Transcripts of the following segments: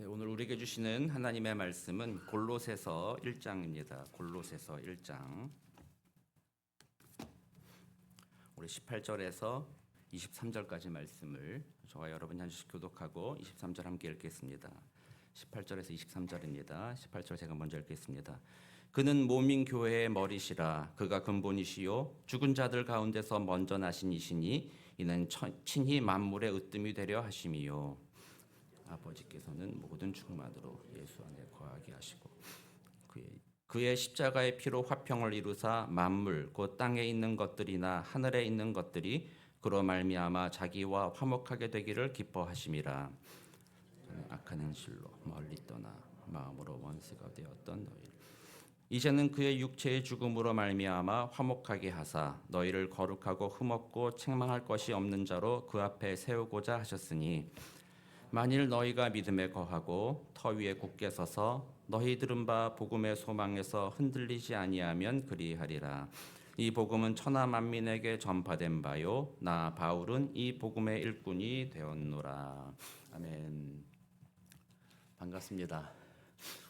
오늘 우리에게 주시는 하나님의 말씀은 골로새서 1장입니다. 골로새서 1장. 우리 18절에서 23절까지 말씀을 저와 여러분이 한 주씩 교독하고 23절 함께 읽겠습니다. 18절에서 23절입니다. 18절 제가 먼저 읽겠습니다. 그는 몸인 교회의 머리시라. 그가 근본이시요 죽은 자들 가운데서 먼저 나신 이시니 이는 친히 만물의 으뜸이 되려 하심이요. 아버지께서는 모든 충만으로 예수 안에 거하게 하시고 그의 십자가의 피로 화평을 이루사 만물 곧 땅에 있는 것들이나 하늘에 있는 것들이 그로 말미암아 자기와 화목하게 되기를 기뻐하심이라. 악한 행실로 멀리 떠나 마음으로 원수가 되었던 너희를 이제는 그의 육체의 죽음으로 말미암아 화목하게 하사 너희를 거룩하고 흠없고 책망할 것이 없는 자로 그 앞에 세우고자 하셨으니 만일 너희가 믿음에 거하고 터 위에 굳게 서서 너희 들은 바 복음의 소망에서 흔들리지 아니하면 그리하리라. 이 복음은 천하 만민에게 전파된 바요 나 바울은 이 복음의 일꾼이 되었노라. 아멘. 반갑습니다.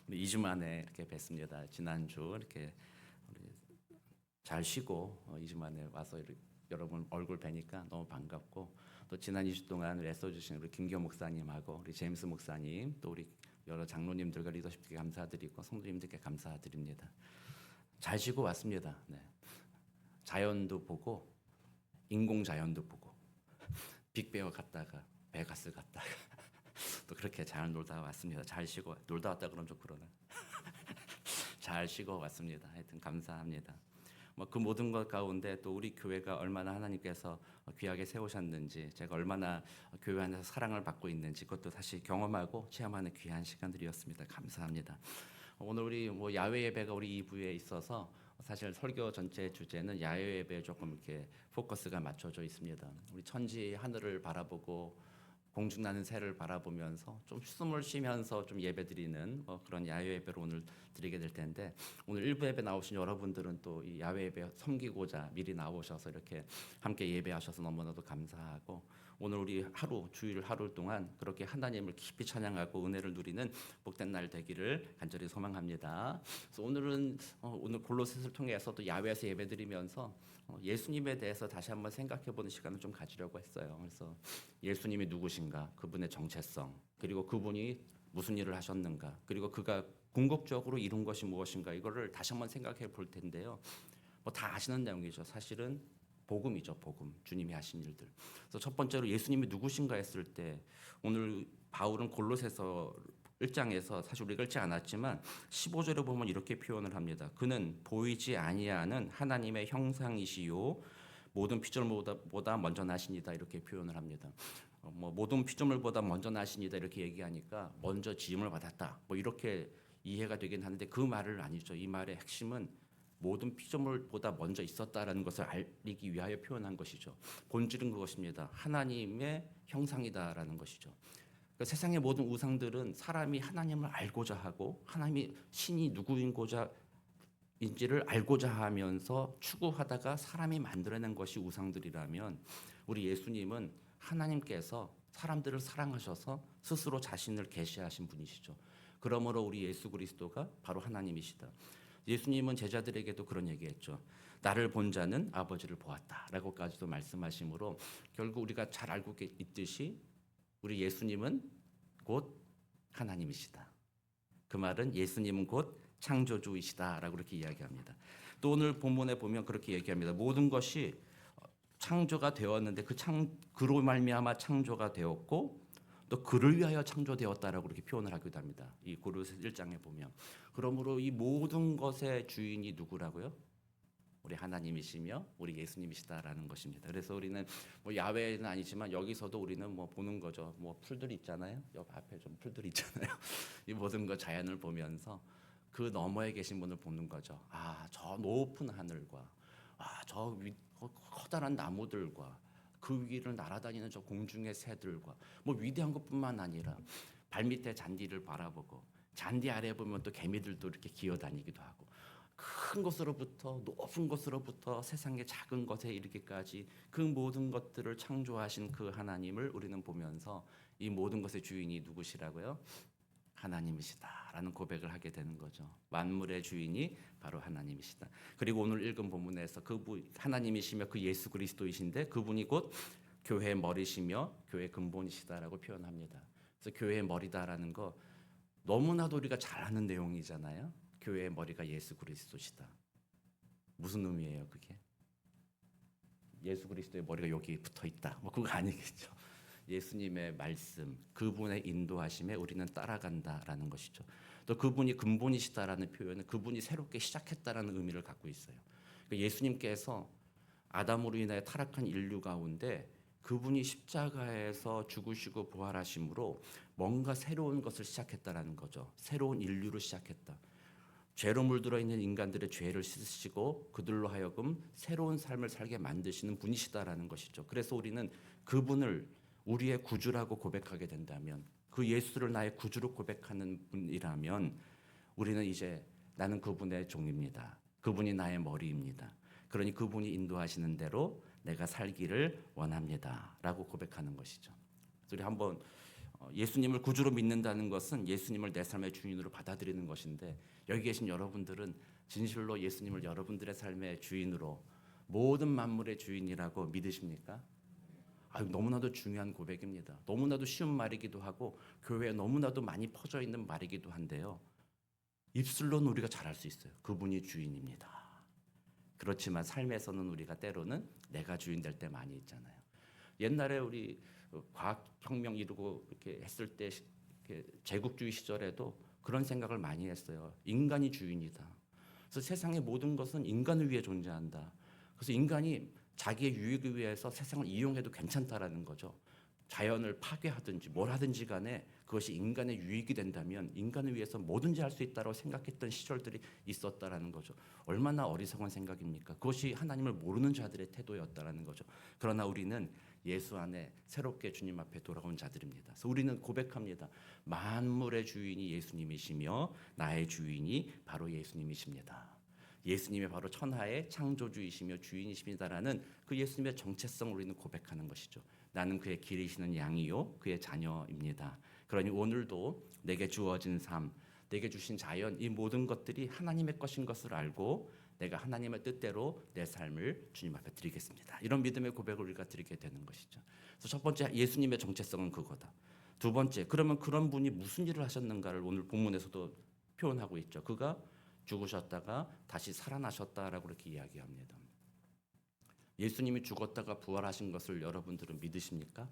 우리 2주 만에 이렇게 뵙습니다. 지난주 이렇게 잘 쉬고 2주 만에 와서 여러분 얼굴 뵈니까 너무 반갑고, 또 지난 2주 동안 애써주신 우리 김기호 목사님하고 우리 제임스 목사님, 또 우리 여러 장로님들과 리더십께 감사드리고 성도님들께 감사드립니다. 잘 쉬고 왔습니다. 네. 자연도 보고 인공 자연도 보고 빅베어 갔다가 베가스 갔다가 또 그렇게 잘 놀다 왔습니다. 잘 쉬고 놀다 왔다 그러면 좀 그러나 잘 쉬고 왔습니다. 하여튼 감사합니다. 그 모든 것 가운데 또 우리 교회가 얼마나 하나님께서 귀하게 세우셨는지, 제가 얼마나 교회 안에서 사랑을 받고 있는지 그것도 다시 경험하고 체험하는 귀한 시간들이었습니다. 감사합니다. 오늘 우리 야외 예배가 우리 2부에 있어서 사실 설교 전체 주제는 야외 예배에 조금 이렇게 포커스가 맞춰져 있습니다. 우리 천지 하늘을 바라보고 공중나는 새를 바라보면서 좀 숨을 쉬면서 좀 예배드리는 그런 야외 예배를 오늘 드리게 될 텐데, 오늘 일부 예배 나오신 여러분들은 또 이 야외 예배 섬기고자 미리 나오셔서 이렇게 함께 예배하셔서 너무나도 감사하고, 오늘 우리 주일 하루 동안 그렇게 하나님을 깊이 찬양하고 은혜를 누리는 복된 날 되기를 간절히 소망합니다. 그래서 오늘 골로새서를 통해서 또 야외에서 예배드리면서 예수님에 대해서 다시 한번 생각해보는 시간을 좀 가지려고 했어요. 그래서 예수님이 누구신가, 그분의 정체성, 그리고 그분이 무슨 일을 하셨는가, 그리고 그가 궁극적으로 이룬 것이 무엇인가, 이거를 다시 한번 생각해 볼 텐데요. 다 아시는 내용이죠. 사실은 복음이죠. 복음, 주님이 하신 일들. 그래서 첫 번째로 예수님이 누구신가 했을 때, 오늘 바울은 골로새서 1장에서 사실 우리가 읽지 않았지만 15절에 보면 이렇게 표현을 합니다. 그는 보이지 아니하는 하나님의 형상이시요 모든 피조물보다 먼저 나시니다, 이렇게 표현을 합니다. 모든 피조물보다 먼저 나시니다 이렇게 얘기하니까 먼저 지음을 받았다, 이렇게 이해가 되긴 하는데 그 말을 아니죠. 이 말의 핵심은 모든 피조물보다 먼저 있었다라는 것을 알리기 위하여 표현한 것이죠. 본질은 그것입니다. 하나님의 형상이다라는 것이죠. 그러니까 세상의 모든 우상들은 사람이 하나님을 알고자 하고 하나님이 신이 누구인지를 알고자 하면서 추구하다가 사람이 만들어낸 것이 우상들이라면, 우리 예수님은 하나님께서 사람들을 사랑하셔서 스스로 자신을 계시하신 분이시죠. 그러므로 우리 예수 그리스도가 바로 하나님이시다. 예수님은 제자들에게도 그런 얘기했죠. 나를 본 자는 아버지를 보았다라고까지도 말씀하시므로, 결국 우리가 잘 알고 있듯이 우리 예수님은 곧 하나님이시다. 그 말은 예수님은 곧 창조주이시다라고 그렇게 이야기합니다. 또 오늘 본문에 보면 그렇게 얘기합니다. 모든 것이 창조가 되었는데 그로 말미암아 창조가 되었고 또 그를 위하여 창조되었다라고 그렇게 표현을 하기도 합니다. 이 골로새 1장에 보면. 그러므로 이 모든 것의 주인이 누구라고요? 우리 하나님이시며 우리 예수님이시다라는 것입니다. 그래서 우리는 야외는 아니지만 여기서도 우리는 보는 거죠. 풀들이 있잖아요. 옆 앞에 좀 풀들이 있잖아요. 이 모든 것 자연을 보면서 그 너머에 계신 분을 보는 거죠. 저 높은 하늘과 저 커다란 나무들과 그 위를 날아다니는 저 공중의 새들과 위대한 것뿐만 아니라 발밑에 잔디를 바라보고 잔디 아래 보면 또 개미들도 이렇게 기어다니기도 하고, 큰 것으로부터 높은 것으로부터 세상의 작은 것에 이르기까지 그 모든 것들을 창조하신 그 하나님을 우리는 보면서 이 모든 것의 주인이 누구시라고요? 하나님이시다라는 고백을 하게 되는 거죠. 만물의 주인이 바로 하나님이시다. 그리고 오늘 읽은 본문에서 그분 하나님이시며 그 예수 그리스도이신데 그분이 곧 교회의 머리시며 교회의 근본이시다라고 표현합니다. 그래서 교회의 머리다라는 거 너무나도 우리가 잘 아는 내용이잖아요. 교회의 머리가 예수 그리스도시다. 무슨 의미예요, 그게? 예수 그리스도의 머리가 여기 붙어 있다. 뭐 그거 아니겠죠. 예수님의 말씀, 그분의 인도하심에 우리는 따라간다라는 것이죠. 또 그분이 근본이시다라는 표현은 그분이 새롭게 시작했다라는 의미를 갖고 있어요. 그러니까 예수님께서 아담으로 인하여 타락한 인류 가운데 그분이 십자가에서 죽으시고 부활하심으로 뭔가 새로운 것을 시작했다라는 거죠. 새로운 인류를 시작했다. 죄로 물들어 있는 인간들의 죄를 씻으시고 그들로 하여금 새로운 삶을 살게 만드시는 분이시다라는 것이죠. 그래서 우리는 그분을 우리의 구주라고 고백하게 된다면, 그 예수를 나의 구주로 고백하는 분이라면 우리는 이제 나는 그분의 종입니다. 그분이 나의 머리입니다. 그러니 그분이 인도하시는 대로 내가 살기를 원합니다라고 고백하는 것이죠. 우리 한번 예수님을 구주로 믿는다는 것은 예수님을 내 삶의 주인으로 받아들이는 것인데, 여기 계신 여러분들은 진실로 예수님을 여러분들의 삶의 주인으로, 모든 만물의 주인이라고 믿으십니까? 너무나도 중요한 고백입니다. 너무나도 쉬운 말이기도 하고 교회에 너무나도 많이 퍼져 있는 말이기도 한데요. 입술로는 우리가 잘할 수 있어요. 그분이 주인입니다. 그렇지만 삶에서는 우리가 때로는 내가 주인 될 때 많이 있잖아요. 옛날에 우리 과학혁명 이루고 이렇게 했을 때 제국주의 시절에도 그런 생각을 많이 했어요. 인간이 주인이다. 그래서 세상의 모든 것은 인간을 위해 존재한다. 그래서 인간이 자기의 유익을 위해서 세상을 이용해도 괜찮다라는 거죠. 자연을 파괴하든지 뭘 하든지 간에 그것이 인간의 유익이 된다면 인간을 위해서 뭐든지 할 수 있다고 생각했던 시절들이 있었다라는 거죠. 얼마나 어리석은 생각입니까? 그것이 하나님을 모르는 자들의 태도였다라는 거죠. 그러나 우리는 예수 안에 새롭게 주님 앞에 돌아온 자들입니다. 그래서 우리는 고백합니다. 만물의 주인이 예수님이시며 나의 주인이 바로 예수님이십니다. 예수님이 바로 천하의 창조주이시며 주인이십니다라는 그 예수님의 정체성을 우리는 고백하는 것이죠. 나는 그의 기르시는 양이요 그의 자녀입니다. 그러니 오늘도 내게 주어진 삶, 내게 주신 자연, 이 모든 것들이 하나님의 것인 것을 알고 내가 하나님의 뜻대로 내 삶을 주님 앞에 드리겠습니다. 이런 믿음의 고백을 우리가 드리게 되는 것이죠. 그래서 첫 번째, 예수님의 정체성은 그거다. 두 번째, 그러면 그런 분이 무슨 일을 하셨는가를 오늘 본문에서도 표현하고 있죠. 그가 죽으셨다가 다시 살아나셨다라고 이렇게 이야기합니다. 예수님이 죽었다가 부활하신 것을 여러분들은 믿으십니까?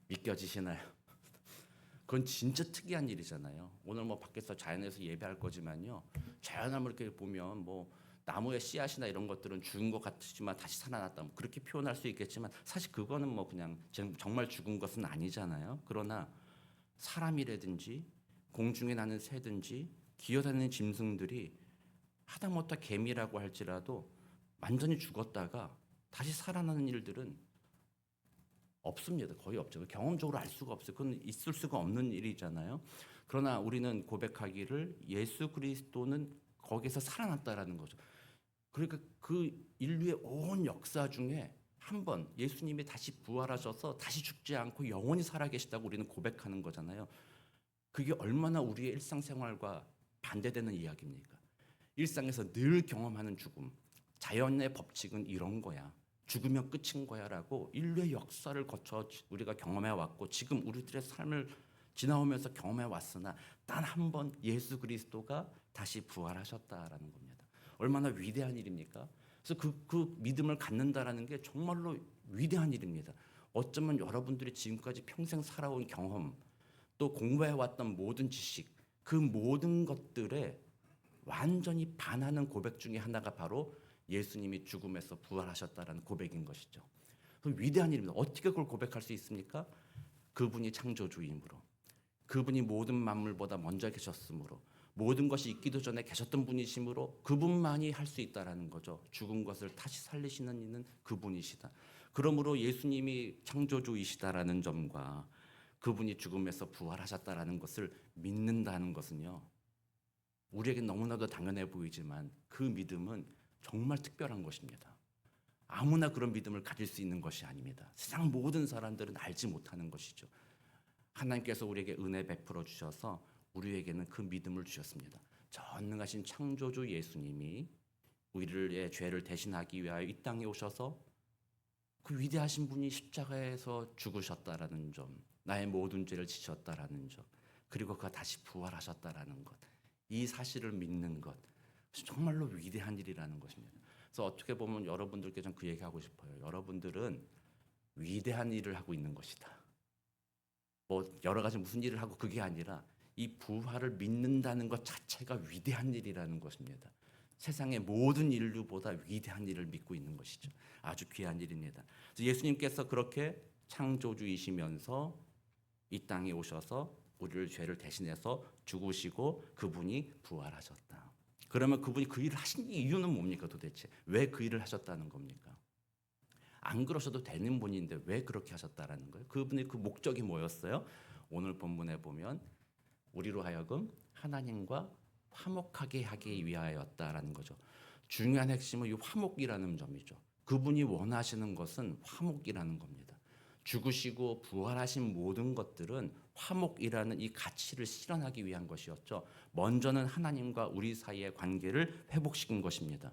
믿겨지시나요? 그건 진짜 특이한 일이잖아요. 오늘 뭐 밖에서 자연에서 예배할 거지만요. 자연을 이렇게 보면 뭐 나무의 씨앗이나 이런 것들은 죽은 것 같지만 다시 살아났다. 뭐 그렇게 표현할 수 있겠지만 사실 그거는 뭐 그냥 정말 죽은 것은 아니잖아요. 그러나 사람이라든지 공중에 나는 새든지 기어다니는 짐승들이 하다못해 개미라고 할지라도 완전히 죽었다가 다시 살아나는 일들은 없습니다. 거의 없죠. 경험적으로 알 수가 없어요. 그건 있을 수가 없는 일이잖아요. 그러나 우리는 고백하기를 예수 그리스도는 거기서 살아났다라는 거죠. 그러니까 그 인류의 온 역사 중에 한 번 예수님이 다시 부활하셔서 다시 죽지 않고 영원히 살아계시다고 우리는 고백하는 거잖아요. 그게 얼마나 우리의 일상생활과 반대되는 이야기입니까? 일상에서 늘 경험하는 죽음, 자연의 법칙은 이런 거야. 죽으면 끝인 거야라고 인류의 역사를 거쳐 우리가 경험해 왔고 지금 우리들의 삶을 지나오면서 경험해 왔으나 단 한 번 예수 그리스도가 다시 부활하셨다라는 겁니다. 얼마나 위대한 일입니까? 그래서 그 믿음을 갖는다라는 게 정말로 위대한 일입니다. 어쩌면 여러분들이 지금까지 평생 살아온 경험, 또 공부해 왔던 모든 지식, 그 모든 것들에 완전히 반하는 고백 중에 하나가 바로 예수님이 죽음에서 부활하셨다라는 고백인 것이죠. 그럼 위대한 일입니다. 어떻게 그걸 고백할 수 있습니까? 그분이 창조주이므로, 그분이 모든 만물보다 먼저 계셨으므로, 모든 것이 있기도 전에 계셨던 분이시므로 그분만이 할 수 있다라는 거죠. 죽은 것을 다시 살리시는 이는 그분이시다. 그러므로 예수님이 창조주이시다라는 점과 그분이 죽음에서 부활하셨다라는 것을 믿는다는 것은요, 우리에게 너무나도 당연해 보이지만 그 믿음은 정말 특별한 것입니다. 아무나 그런 믿음을 가질 수 있는 것이 아닙니다. 세상 모든 사람들은 알지 못하는 것이죠. 하나님께서 우리에게 은혜 베풀어 주셔서 우리에게는 그 믿음을 주셨습니다. 전능하신 창조주 예수님이 우리의 죄를 대신하기 위하여 이 땅에 오셔서 그 위대하신 분이 십자가에서 죽으셨다라는 점, 나의 모든 죄를 지셨다라는 점, 그리고 그가 다시 부활하셨다라는 것, 이 사실을 믿는 것, 정말로 위대한 일이라는 것입니다. 그래서 어떻게 보면 여러분들께 좀 그 얘기하고 싶어요. 여러분들은 위대한 일을 하고 있는 것이다. 뭐 여러 가지 무슨 일을 하고 그게 아니라 이 부활을 믿는다는 것 자체가 위대한 일이라는 것입니다. 세상의 모든 인류보다 위대한 일을 믿고 있는 것이죠. 아주 귀한 일입니다. 그래서 예수님께서 그렇게 창조주이시면서 이 땅에 오셔서 우리를 죄를 대신해서 죽으시고 그분이 부활하셨다. 그러면 그분이 그 일을 하신 이유는 뭡니까 도대체? 왜 그 일을 하셨다는 겁니까? 안 그러셔도 되는 분인데 왜 그렇게 하셨다라는 거예요? 그분의 그 목적이 뭐였어요? 오늘 본문에 보면 우리로 하여금 하나님과 화목하게 하기 위하였다라는 거죠. 중요한 핵심은 이 화목이라는 점이죠. 그분이 원하시는 것은 화목이라는 겁니다. 죽으시고 부활하신 모든 것들은 화목이라는 이 가치를 실현하기 위한 것이었죠. 먼저는 하나님과 우리 사이의 관계를 회복시킨 것입니다.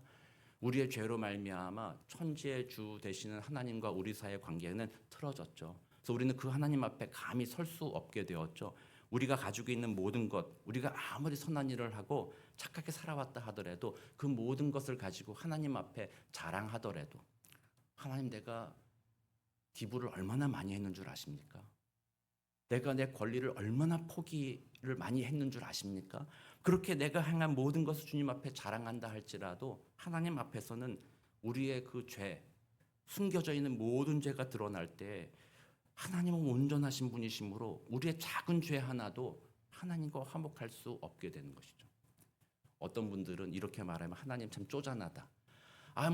우리의 죄로 말미암아 천지의 주 되시는 하나님과 우리 사이의 관계는 틀어졌죠. 그래서 우리는 그 하나님 앞에 감히 설 수 없게 되었죠. 우리가 가지고 있는 모든 것, 우리가 아무리 선한 일을 하고 착하게 살아왔다 하더라도 그 모든 것을 가지고 하나님 앞에 자랑하더라도 하나님 내가 기부를 얼마나 많이 했는 줄 아십니까? 내가 내 권리를 얼마나 포기를 많이 했는 줄 아십니까? 그렇게 내가 행한 모든 것을 주님 앞에 자랑한다 할지라도 하나님 앞에서는 우리의 그 죄, 숨겨져 있는 모든 죄가 드러날 때 하나님은 온전하신 분이시므로 우리의 작은 죄 하나도 하나님과 화목할 수 없게 되는 것이죠. 어떤 분들은 이렇게 말하면 하나님 참 쪼잔하다.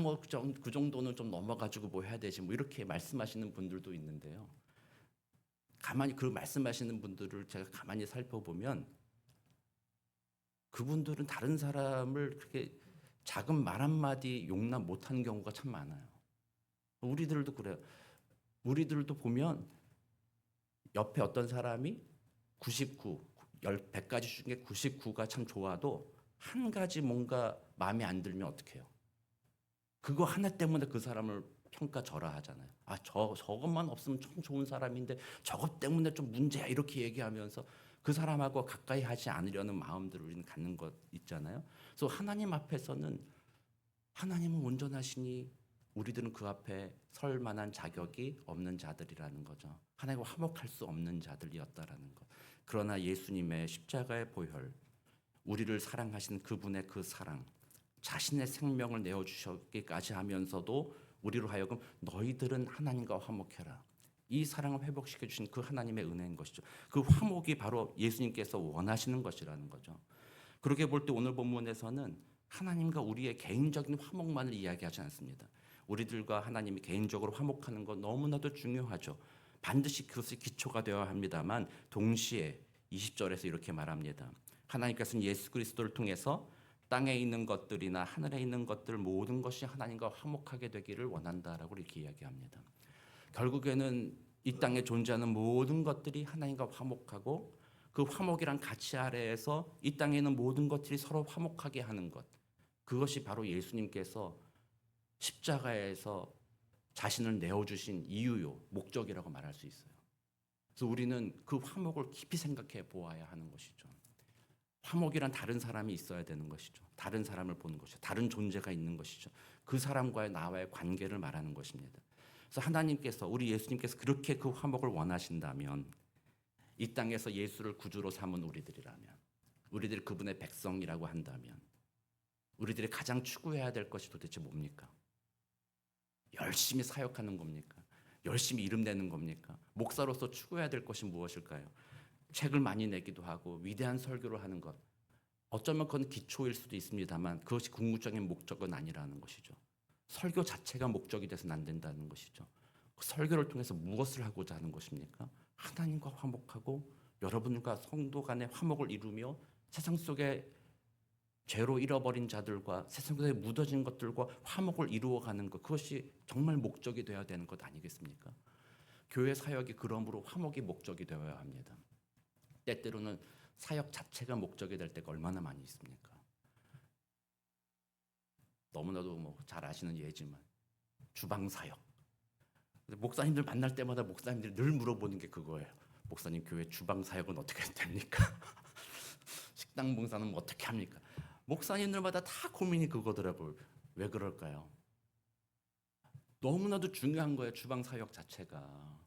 뭐 그 정도는 좀 넘어가지고 뭐 해야 되지 뭐 이렇게 말씀하시는 분들도 있는데요. 가만히 그 말씀하시는 분들을 제가 가만히 살펴보면 그분들은 다른 사람을 그렇게 작은 말 한마디 용납 못하는 경우가 참 많아요. 우리들도 그래요. 우리들도 보면 옆에 어떤 사람이 99, 100가지 중에 99가 참 좋아도 한 가지 뭔가 마음에 안 들면 어떻게 해요? 그거 하나 때문에 그 사람을 평가절하하잖아요. 저것만 없으면 참 좋은 사람인데 저것 때문에 좀 문제야 이렇게 얘기하면서 그 사람하고 가까이 하지 않으려는 마음들을 우리는 갖는 것 있잖아요. 그래서 하나님 앞에서는 하나님은 온전하시니 우리들은 그 앞에 설 만한 자격이 없는 자들이라는 거죠. 하나님과 화목할 수 없는 자들이었다라는 것. 그러나 예수님의 십자가의 보혈, 우리를 사랑하신 그분의 그 사랑, 자신의 생명을 내어주셨기까지 하면서도 우리로 하여금 너희들은 하나님과 화목해라. 이 사랑을 회복시켜 주신 그 하나님의 은혜인 것이죠. 그 화목이 바로 예수님께서 원하시는 것이라는 거죠. 그렇게 볼 때 오늘 본문에서는 하나님과 우리의 개인적인 화목만을 이야기하지 않습니다. 우리들과 하나님이 개인적으로 화목하는 건 너무나도 중요하죠. 반드시 그것이 기초가 되어야 합니다만 동시에 20절에서 이렇게 말합니다. 하나님께서는 예수 그리스도를 통해서 땅에 있는 것들이나 하늘에 있는 것들 모든 것이 하나님과 화목하게 되기를 원한다라고 이렇게 이야기합니다. 결국에는 이 땅에 존재하는 모든 것들이 하나님과 화목하고 그 화목이란 가치 아래에서 이 땅에 있는 모든 것들이 서로 화목하게 하는 것, 그것이 바로 예수님께서 십자가에서 자신을 내어주신 이유요, 목적이라고 말할 수 있어요. 그래서 우리는 그 화목을 깊이 생각해 보아야 하는 것이죠. 화목이란 다른 사람이 있어야 되는 것이죠. 다른 사람을 보는 것이죠. 다른 존재가 있는 것이죠. 그 사람과의 나와의 관계를 말하는 것입니다. 그래서 하나님께서 우리 예수님께서 그렇게 그 화목을 원하신다면 이 땅에서 예수를 구주로 삼은 우리들이라면 우리들이 그분의 백성이라고 한다면 우리들이 가장 추구해야 될 것이 도대체 뭡니까? 열심히 사역하는 겁니까? 열심히 이름 내는 겁니까? 목사로서 추구해야 될 것이 무엇일까요? 책을 많이 내기도 하고 위대한 설교를 하는 것. 어쩌면 그건 기초일 수도 있습니다만 그것이 궁극적인 목적은 아니라는 것이죠. 설교 자체가 목적이 돼서는 안 된다는 것이죠. 그 설교를 통해서 무엇을 하고자 하는 것입니까? 하나님과 화목하고 여러분과 성도 간의 화목을 이루며 세상 속에 죄로 잃어버린 자들과 세상 속에 묻어진 것들과 화목을 이루어가는 것, 그것이 정말 목적이 되어야 되는 것 아니겠습니까? 교회 사역이 그러므로 화목이 목적이 되어야 합니다. 때때로는 사역 자체가 목적이 될 때가 얼마나 많이 있습니까? 너무나도 뭐 잘 아시는 예지만 주방 사역. 목사님들 만날 때마다 목사님들이 늘 물어보는 게 그거예요. 목사님 교회 주방 사역은 어떻게 됩니까? 식당 봉사는 어떻게 합니까? 목사님들마다 다 고민이 그거더라고요. 왜 그럴까요? 너무나도 중요한 거예요. 주방 사역 자체가.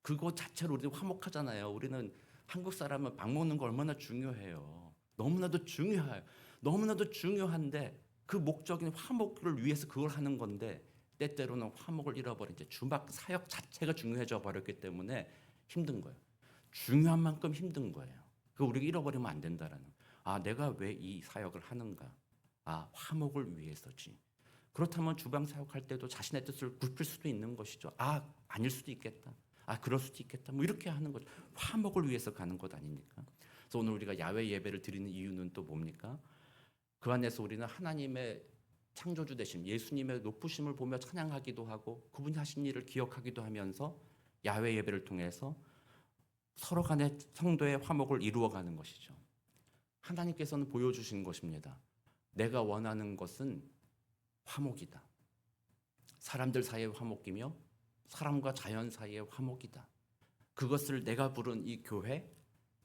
그거 자체로 우리는 화목하잖아요. 우리는 한국 사람은 밥 먹는 거 얼마나 중요해요. 너무나도 중요해요. 너무나도 중요한데 그 목적인 화목을 위해서 그걸 하는 건데 때때로는 화목을 잃어버린 이제 주방 사역 자체가 중요해져 버렸기 때문에 힘든 거예요. 중요한 만큼 힘든 거예요. 그 우리가 잃어버리면 안 된다라는. 아, 내가 왜 이 사역을 하는가? 아, 화목을 위해서지. 그렇다면 주방 사역할 때도 자신의 뜻을 굽힐 수도 있는 것이죠. 아, 아닐 수도 있겠다. 아, 그럴 수도 있겠다. 뭐 이렇게 하는 거죠. 화목을 위해서 가는 것 아닙니까? 그래서 오늘 우리가 야외 예배를 드리는 이유는 또 뭡니까? 그 안에서 우리는 하나님의 창조주 되심, 예수님의 높으심을 보며 찬양하기도 하고 그분이 하신 일을 기억하기도 하면서 야외 예배를 통해서 서로 간의 성도의 화목을 이루어가는 것이죠. 하나님께서는 보여주신 것입니다. 내가 원하는 것은 화목이다. 사람들 사이의 화목이며 사람과 자연 사이의 화목이다. 그것을 내가 부른 이 교회,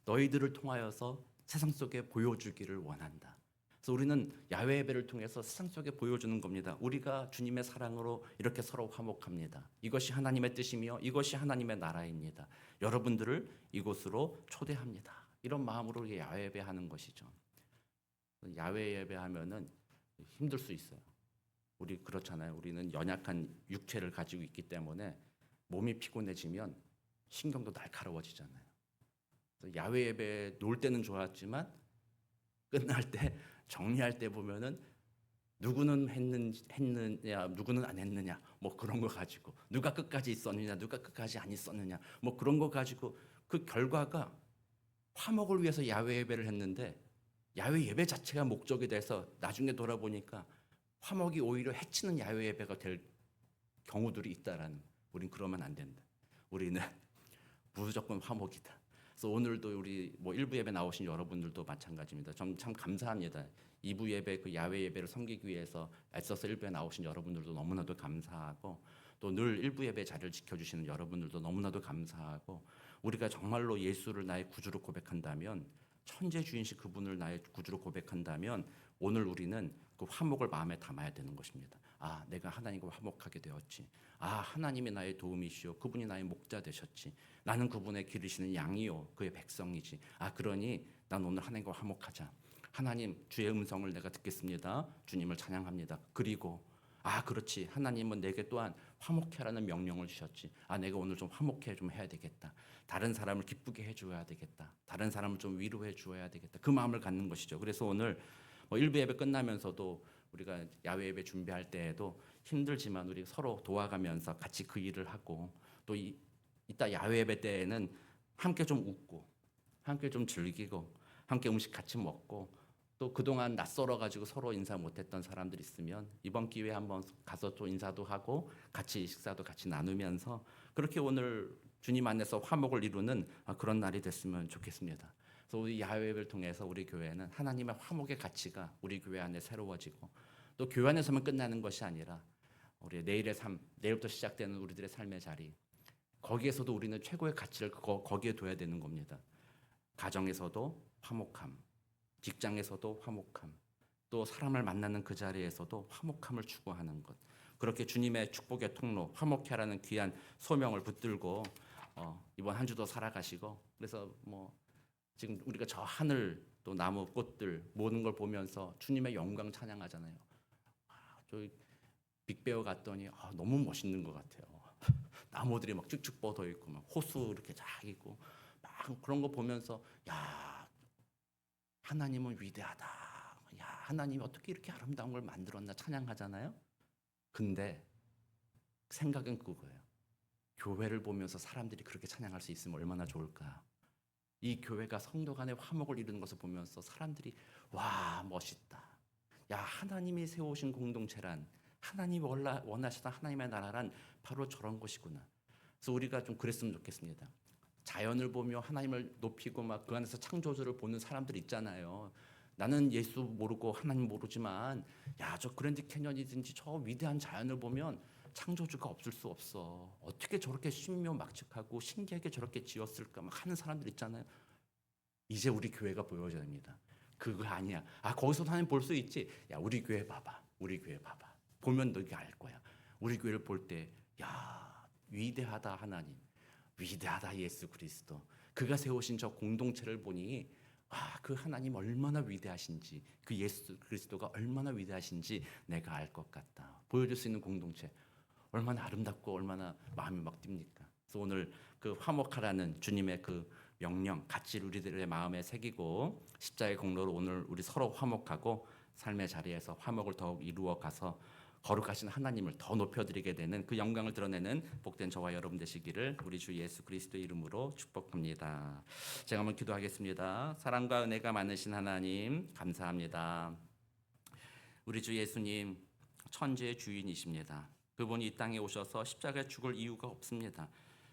너희들을 통하여서 세상 속에 보여주기를 원한다. 그래서 우리는 야외 예배를 통해서 세상 속에 보여주는 겁니다. 우리가 주님의 사랑으로 이렇게 서로 화목합니다. 이것이 하나님의 뜻이며 이것이 하나님의 나라입니다. 여러분들을 이곳으로 초대합니다. 이런 마음으로 야외 예배하는 것이죠. 야외 예배하면은 힘들 수 있어요. 우리 그렇잖아요. 우리는 연약한 육체를 가지고 있기 때문에 몸이 피곤해지면 신경도 날카로워지잖아요. 그래서 야외 예배 놀 때는 좋았지만 끝날 때 정리할 때 보면은 누구는 했느냐, 누구는 안 했느냐, 뭐 그런 거 가지고 누가 끝까지 있었느냐, 누가 끝까지 안 있었느냐, 뭐 그런 거 가지고 그 결과가 화목을 위해서 야외 예배를 했는데 야외 예배 자체가 목적이 돼서 나중에 돌아보니까 화목이 오히려 해치는 야외 예배가 될 경우들이 있다라는. 우린 그러면 안 된다. 우리는 무조건 화목이다. 그래서 오늘도 우리 뭐 1부 예배 나오신 여러분들도 마찬가지입니다. 참 감사합니다. 2부 예배 그 야외 예배를 섬기기 위해서 애써서 1부에 나오신 여러분들도 너무나도 감사하고 또 늘 1부 예배 자리를 지켜주시는 여러분들도 너무나도 감사하고 우리가 정말로 예수를 나의 구주로 고백한다면 천재주인식 그분을 나의 구주로 고백한다면 오늘 우리는 그 화목을 마음에 담아야 되는 것입니다. 아, 내가 하나님과 화목하게 되었지. 아, 하나님이 나의 도움이시오. 그분이 나의 목자 되셨지. 나는 그분의 기르시는 양이요 그의 백성이지. 아, 그러니 난 오늘 하나님과 화목하자. 하나님 주의 음성을 내가 듣겠습니다. 주님을 찬양합니다. 그리고 아, 그렇지. 하나님은 내게 또한 화목해라는 명령을 주셨지. 아, 내가 오늘 좀 화목해 좀 해야 되겠다. 다른 사람을 기쁘게 해줘야 되겠다. 다른 사람을 좀 위로해 주어야 되겠다. 그 마음을 갖는 것이죠. 그래서 오늘 뭐 1부 예배 끝나면서도 우리가 야외 예배 준비할 때에도 힘들지만 우리 서로 도와가면서 같이 그 일을 하고 또 이따 야외 예배 때에는 함께 좀 웃고 함께 좀 즐기고 함께 음식 같이 먹고 또 그동안 낯설어 가지고 서로 인사 못했던 사람들 있으면 이번 기회에 한번 가서 또 인사도 하고 같이 식사도 같이 나누면서 그렇게 오늘 주님 안에서 화목을 이루는 그런 날이 됐으면 좋겠습니다. 그래서 우리 야외 예배를 통해서 우리 교회는 하나님의 화목의 가치가 우리 교회 안에 새로워지고 또 교회 안에서만 끝나는 것이 아니라 우리 내일의 삶, 내일부터 시작되는 우리들의 삶의 자리 거기에서도 우리는 최고의 가치를 거기에 둬야 되는 겁니다. 가정에서도 화목함, 직장에서도 화목함, 또 사람을 만나는 그 자리에서도 화목함을 추구하는 것. 그렇게 주님의 축복의 통로, 화목해라는 귀한 소명을 붙들고 이번 한 주도 살아가시고 그래서 뭐 지금 우리가 저 하늘 또 나무 꽃들 모든 걸 보면서 주님의 영광 찬양하잖아요. 저기 빅베어 갔더니 너무 멋있는 것 같아요. 나무들이 막 쭉쭉 뻗어 있고 막 호수 이렇게 쫙 있고 막 그런 거 보면서 야 하나님은 위대하다. 야 하나님이 어떻게 이렇게 아름다운 걸 만들었나 찬양하잖아요. 근데 생각은 그거예요. 교회를 보면서 사람들이 그렇게 찬양할 수 있으면 얼마나 좋을까. 이 교회가 성도 간의 화목을 이루는 것을 보면서 사람들이 와 멋있다. 야 하나님이 세우신 공동체란 하나님이 원하시던 하나님의 나라란 바로 저런 것이구나. 그래서 우리가 좀 그랬으면 좋겠습니다. 자연을 보며 하나님을 높이고 막 그 안에서 창조주를 보는 사람들 있잖아요. 나는 예수 모르고 하나님 모르지만 야, 저 그랜드 캐년이든지 저 위대한 자연을 보면 창조주가 없을 수 없어. 어떻게 저렇게 신묘막측하고 신기하게 저렇게 지었을까 막 하는 사람들 있잖아요. 이제 우리 교회가 보여줘야 됩니다. 그거 아니야. 아, 거기서 하나님 볼 수 있지. 야, 우리 교회 봐봐. 우리 교회 봐봐. 보면 너희가 알 거야. 우리 교회를 볼 때, 야, 위대하다 하나님. 위대하다 예수 그리스도. 그가 세우신 저 공동체를 보니 아, 그 하나님 얼마나 위대하신지, 그 예수 그리스도가 얼마나 위대하신지 내가 알 것 같다. 보여줄 수 있는 공동체 얼마나 아름답고 얼마나 마음이 막 뜁니까? 그래서 오늘 그 화목하라는 주님의 그 명령, 가치를 우리들의 마음에 새기고 십자가의 공로로 오늘 우리 서로 화목하고 삶의 자리에서 화목을 더욱 이루어 가서 거룩하신 하나님을 더 높여드리게 되는 그 영광을 드러내는 복된 저와 여러분 되시기를 우리 주 예수 그리스도의 이름으로 축복합니다. 제가 한번 기도하겠습니다. 사랑과 은혜가 많으신 하나님 감사합니다. 우리 주 예수님 천지의 주인이십니다. 그분이 이 땅에 오셔서 십자가에 죽을 이유가 없습니다.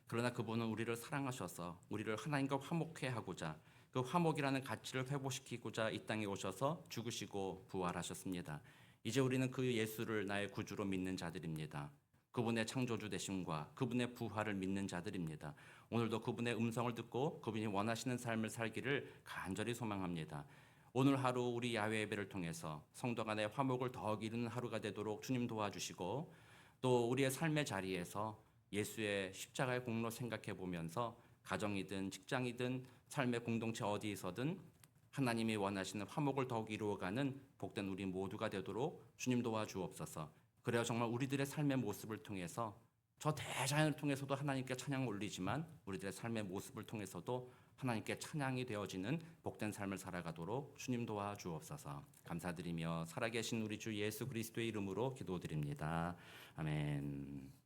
그러나 그분은 우리를 사랑하셔서 우리를 하나님과 화목해 하고자 그 화목이라는 가치를 회복시키고자 이 땅에 오셔서 죽으시고 부활하셨습니다. 이제 우리는 그 예수를 나의 구주로 믿는 자들입니다. 그분의 창조주 되심과 그분의 부활을 믿는 자들입니다. 오늘도 그분의 음성을 듣고 그분이 원하시는 삶을 살기를 간절히 소망합니다. 오늘 하루 우리 야외 예배를 통해서 성도 간의 화목을 더욱 이루는 하루가 되도록 주님 도와주시고 또 우리의 삶의 자리에서 예수의 십자가의 공로 생각해 보면서 가정이든 직장이든 삶의 공동체 어디에서든 하나님이 원하시는 화목을 더욱 이루어가는 복된 우리 모두가 되도록 주님 도와주옵소서. 그래야 정말 우리들의 삶의 모습을 통해서 저 대자연을 통해서도 하나님께 찬양을 올리지만 우리들의 삶의 모습을 통해서도 하나님께 찬양이 되어지는 복된 삶을 살아가도록 주님 도와주옵소서. 감사드리며 살아계신 우리 주 예수 그리스도의 이름으로 기도드립니다. 아멘.